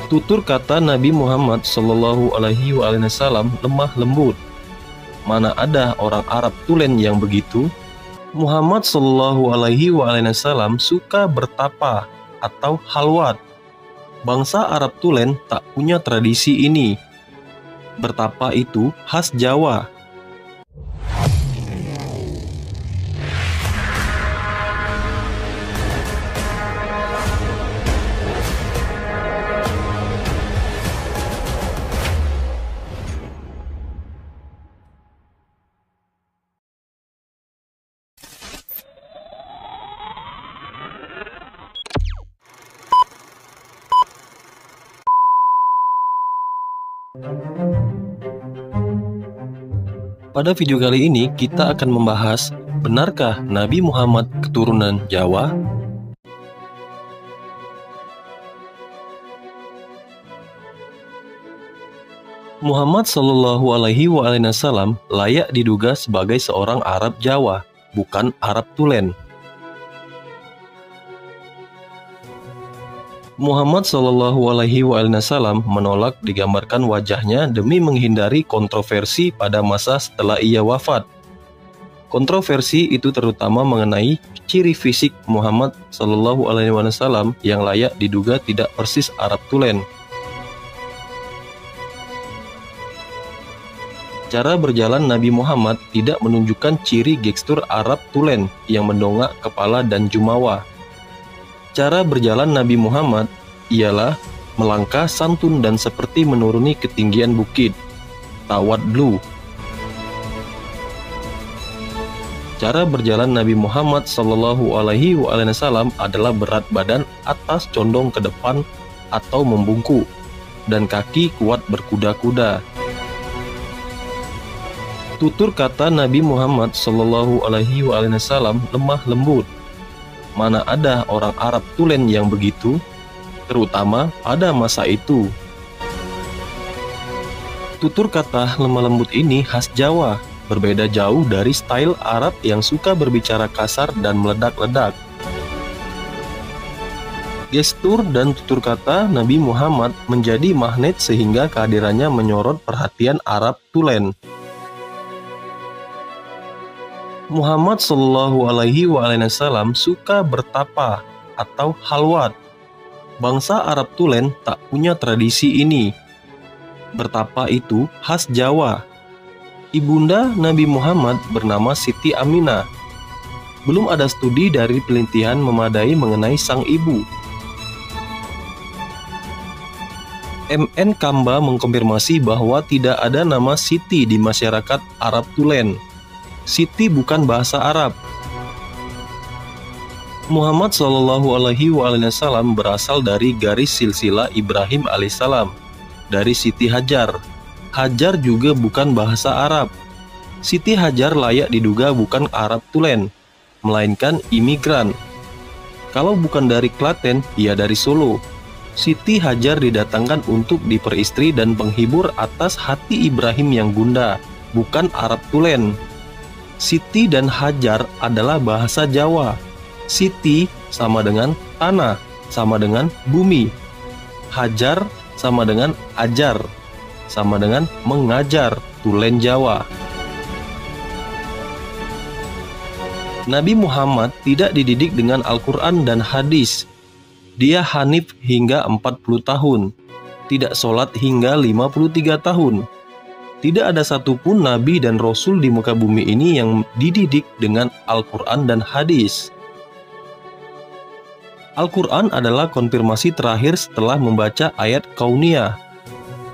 Tutur kata Nabi Muhammad Shallallahu Alaihi Wasallam lemah lembut. Mana ada orang Arab tulen yang begitu? Muhammad Shallallahu Alaihi Wasallam suka bertapa atau halwat. Bangsa Arab tulen tak punya tradisi ini. Bertapa itu khas Jawa. Pada video kali ini kita akan membahas, benarkah Nabi Muhammad keturunan Jawa? Muhammad Shallallahu Alaihi Wasallam layak diduga sebagai seorang Arab Jawa, bukan Arab tulen. Muhammad Shallallahu Alaihi Wasallam menolak digambarkan wajahnya demi menghindari kontroversi pada masa setelah ia wafat. Kontroversi itu terutama mengenai ciri fisik Muhammad Shallallahu Alaihi Wasallam yang layak diduga tidak persis Arab tulen. Cara berjalan Nabi Muhammad tidak menunjukkan ciri gestur Arab tulen yang mendongak kepala dan jumawa. Cara berjalan Nabi Muhammad ialah melangkah santun dan seperti menuruni ketinggian bukit, tawadlu. Cara berjalan Nabi Muhammad Shallallahu Alaihi Wasallam adalah berat badan atas condong ke depan atau membungkuk, dan kaki kuat berkuda-kuda. Tutur kata Nabi Muhammad Shallallahu Alaihi Wasallam lemah lembut. Mana ada orang Arab tulen yang begitu, terutama pada masa itu. Tutur kata lemah lembut ini khas Jawa, berbeda jauh dari style Arab yang suka berbicara kasar dan meledak-ledak. Gestur dan tutur kata Nabi Muhammad menjadi magnet sehingga kehadirannya menyorot perhatian Arab tulen. Muhammad Shallallahu Alaihi Wasallam suka bertapa atau halwat. Bangsa Arab tulen tak punya tradisi ini. Bertapa itu khas Jawa. Ibunda Nabi Muhammad bernama Siti Aminah. Belum ada studi dari penelitian memadai mengenai sang ibu. MN Kamba mengkonfirmasi bahwa tidak ada nama Siti di masyarakat Arab tulen. Siti bukan bahasa Arab. Muhammad Shallallahu Alaihi Wasallam berasal dari garis silsilah Ibrahim alaihissalam, dari Siti Hajar. Hajar juga bukan bahasa Arab. Siti Hajar layak diduga bukan Arab tulen, melainkan imigran. Kalau bukan dari Klaten, ia dari Solo. Siti Hajar didatangkan untuk diperistri dan penghibur atas hati Ibrahim yang gundah, bukan Arab tulen. Siti dan Hajar adalah bahasa Jawa. Siti sama dengan tanah, sama dengan bumi. Hajar sama dengan ajar, sama dengan mengajar, tulen Jawa. Nabi Muhammad tidak dididik dengan Al-Quran dan hadis. Dia hanif hingga 40 tahun, tidak sholat hingga 53 tahun. Tidak ada satupun nabi dan rasul di muka bumi ini yang dididik dengan Al-Quran dan hadis. Al-Quran adalah konfirmasi terakhir setelah membaca ayat kauniyah,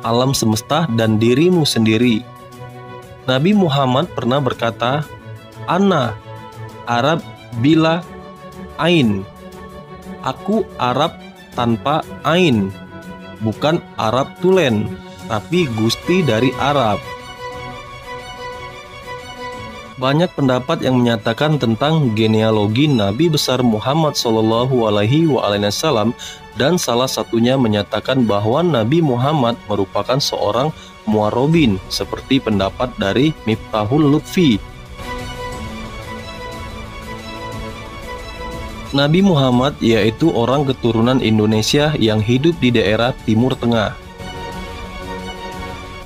alam semesta dan dirimu sendiri. Nabi Muhammad pernah berkata, "Ana Arab bila ain." Aku Arab tanpa ain, bukan Arab tulen, tapi Gusti dari Arab. Banyak pendapat yang menyatakan tentang genealogi Nabi besar Muhammad Shallallahu Alaihi Wasallam, dan salah satunya menyatakan bahwa Nabi Muhammad merupakan seorang muarobin, seperti pendapat dari Miftahul Lutfi. Nabi Muhammad yaitu orang keturunan Indonesia yang hidup di daerah Timur Tengah.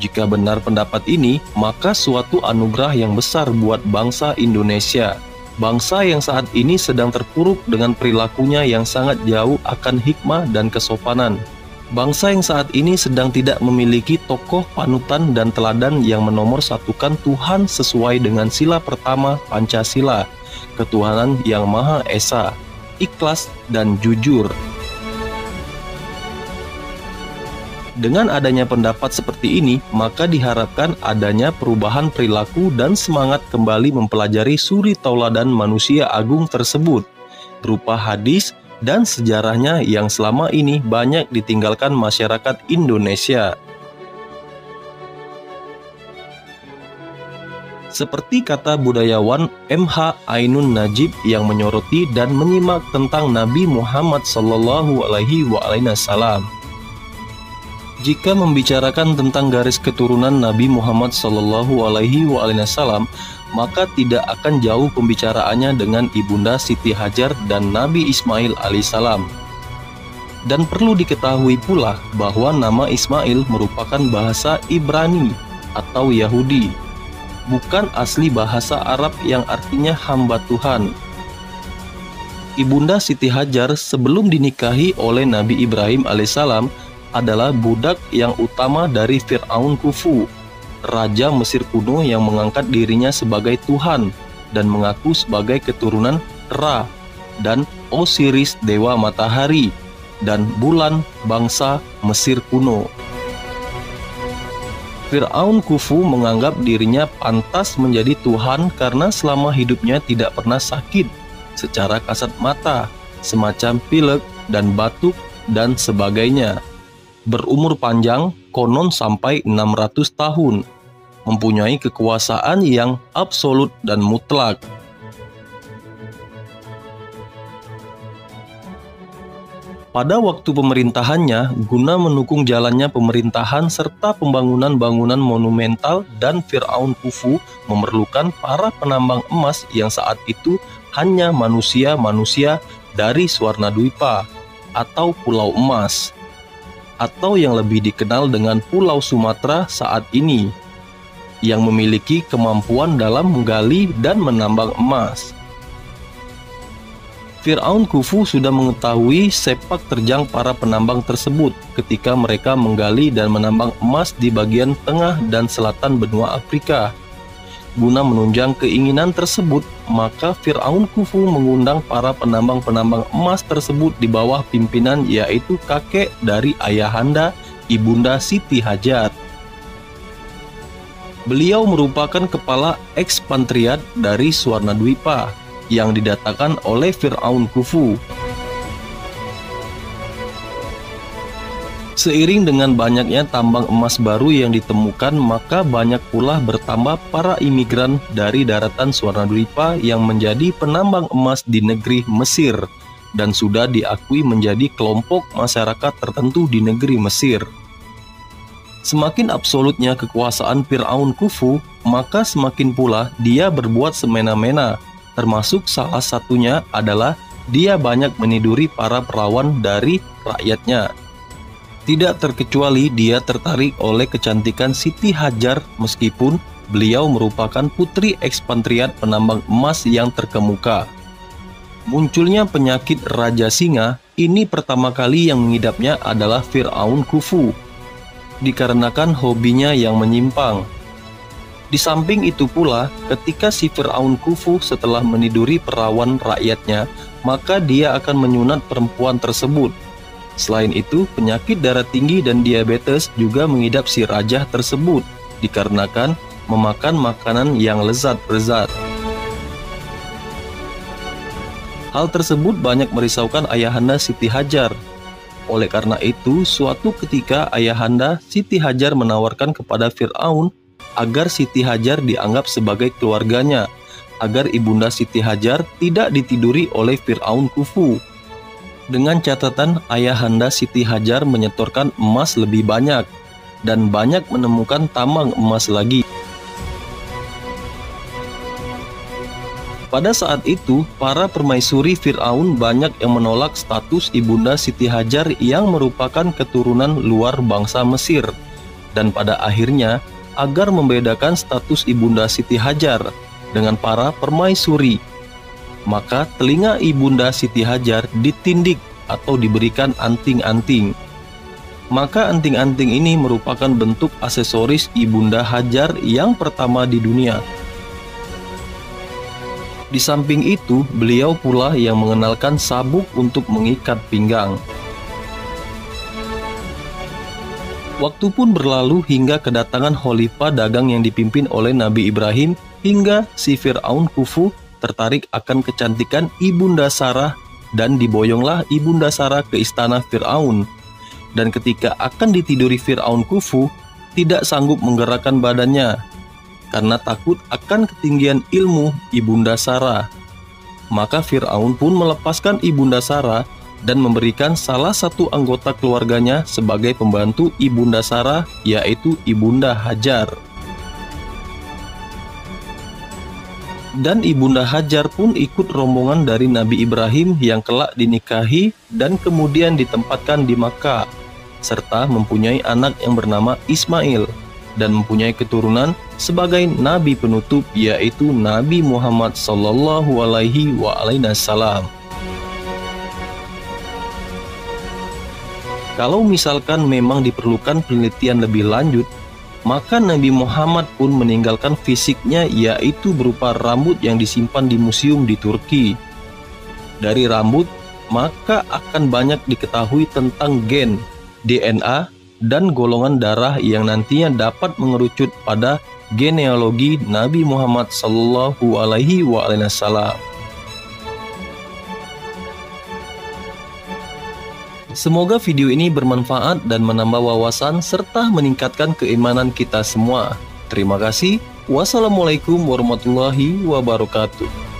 Jika benar pendapat ini, maka suatu anugerah yang besar buat bangsa Indonesia. Bangsa yang saat ini sedang terpuruk dengan perilakunya yang sangat jauh akan hikmah dan kesopanan. Bangsa yang saat ini sedang tidak memiliki tokoh panutan dan teladan yang menomorsatukan Tuhan sesuai dengan sila pertama Pancasila, ketuhanan yang Maha Esa, ikhlas dan jujur. Dengan adanya pendapat seperti ini, maka diharapkan adanya perubahan perilaku dan semangat kembali mempelajari suri tauladan manusia agung tersebut, berupa hadis dan sejarahnya yang selama ini banyak ditinggalkan masyarakat Indonesia. Seperti kata budayawan M.H. Ainun Najib yang menyoroti dan menyimak tentang Nabi Muhammad SAW. Jika membicarakan tentang garis keturunan Nabi Muhammad SAW, maka tidak akan jauh pembicaraannya dengan Ibunda Siti Hajar dan Nabi Ismail alaihissalam. Dan perlu diketahui pula bahwa nama Ismail merupakan bahasa Ibrani atau Yahudi, bukan asli bahasa Arab yang artinya hamba Tuhan. Ibunda Siti Hajar sebelum dinikahi oleh Nabi Ibrahim alaihissalam adalah budak yang utama dari Fir'aun Khufu, raja Mesir kuno yang mengangkat dirinya sebagai Tuhan dan mengaku sebagai keturunan Ra dan Osiris dewa matahari dan bulan bangsa Mesir kuno. Fir'aun Khufu menganggap dirinya pantas menjadi Tuhan karena selama hidupnya tidak pernah sakit secara kasat mata, semacam pilek dan batuk dan sebagainya. Berumur panjang, konon sampai 600 tahun, mempunyai kekuasaan yang absolut dan mutlak. Pada waktu pemerintahannya, guna mendukung jalannya pemerintahan serta pembangunan bangunan monumental dan Fir'aun Khufu memerlukan para penambang emas yang saat itu hanya manusia-manusia dari Swarnadwipa atau Pulau Emas, atau yang lebih dikenal dengan Pulau Sumatera saat ini, yang memiliki kemampuan dalam menggali dan menambang emas. Fir'aun Khufu sudah mengetahui sepak terjang para penambang tersebut ketika mereka menggali dan menambang emas di bagian tengah dan selatan benua Afrika. Guna menunjang keinginan tersebut, maka Fir'aun Khufu mengundang para penambang-penambang emas tersebut di bawah pimpinan yaitu kakek dari ayahanda Ibunda Siti Hajar. Beliau merupakan kepala ekspatriat dari Swarnadwipa yang didatangkan oleh Fir'aun Khufu. Seiring dengan banyaknya tambang emas baru yang ditemukan, maka banyak pula bertambah para imigran dari daratan Swarnadwipa yang menjadi penambang emas di negeri Mesir dan sudah diakui menjadi kelompok masyarakat tertentu di negeri Mesir. Semakin absolutnya kekuasaan Fir'aun Khufu, maka semakin pula dia berbuat semena-mena, termasuk salah satunya adalah dia banyak meniduri para perawan dari rakyatnya. Tidak terkecuali dia tertarik oleh kecantikan Siti Hajar meskipun beliau merupakan putri ekspatriat penambang emas yang terkemuka. Munculnya penyakit Raja Singa ini pertama kali yang mengidapnya adalah Fir'aun Khufu, dikarenakan hobinya yang menyimpang. Di samping itu pula, ketika si Fir'aun Khufu setelah meniduri perawan rakyatnya, maka dia akan menyunat perempuan tersebut. Selain itu, penyakit darah tinggi dan diabetes juga mengidap si raja tersebut, dikarenakan memakan makanan yang lezat-lezat. Hal tersebut banyak merisaukan ayahanda Siti Hajar. Oleh karena itu, suatu ketika ayahanda Siti Hajar menawarkan kepada Fir'aun agar Siti Hajar dianggap sebagai keluarganya, agar Ibunda Siti Hajar tidak ditiduri oleh Fir'aun Khufu. Dengan catatan ayahanda Siti Hajar menyetorkan emas lebih banyak dan banyak menemukan tambang emas lagi. Pada saat itu, para permaisuri Fir'aun banyak yang menolak status Ibunda Siti Hajar yang merupakan keturunan luar bangsa Mesir. Dan pada akhirnya, agar membedakan status Ibunda Siti Hajar dengan para permaisuri, maka telinga Ibunda Siti Hajar ditindik atau diberikan anting-anting. Maka anting-anting ini merupakan bentuk aksesoris Ibunda Hajar yang pertama di dunia. Di samping itu, beliau pula yang mengenalkan sabuk untuk mengikat pinggang. Waktu pun berlalu hingga kedatangan khalifah dagang yang dipimpin oleh Nabi Ibrahim, hingga si Fir'aun Khufu tertarik akan kecantikan Ibunda Sarah dan diboyonglah Ibunda Sarah ke istana Fir'aun. Dan ketika akan ditiduri Fir'aun Khufu, tidak sanggup menggerakkan badannya karena takut akan ketinggian ilmu Ibunda Sarah. Maka Fir'aun pun melepaskan Ibunda Sarah dan memberikan salah satu anggota keluarganya sebagai pembantu Ibunda Sarah, yaitu Ibunda Hajar. Dan Ibunda Hajar pun ikut rombongan dari Nabi Ibrahim yang kelak dinikahi dan kemudian ditempatkan di Makkah, serta mempunyai anak yang bernama Ismail, dan mempunyai keturunan sebagai nabi penutup, yaitu Nabi Muhammad sallallahu alaihi wasallam. Kalau misalkan memang diperlukan penelitian lebih lanjut, maka Nabi Muhammad pun meninggalkan fisiknya, yaitu berupa rambut yang disimpan di museum di Turki. Dari rambut, maka akan banyak diketahui tentang gen, DNA, dan golongan darah yang nantinya dapat mengerucut pada genealogi Nabi Muhammad sallallahu alaihi wasallam. Semoga video ini bermanfaat dan menambah wawasan serta meningkatkan keimanan kita semua. Terima kasih. Wassalamualaikum warahmatullahi wabarakatuh.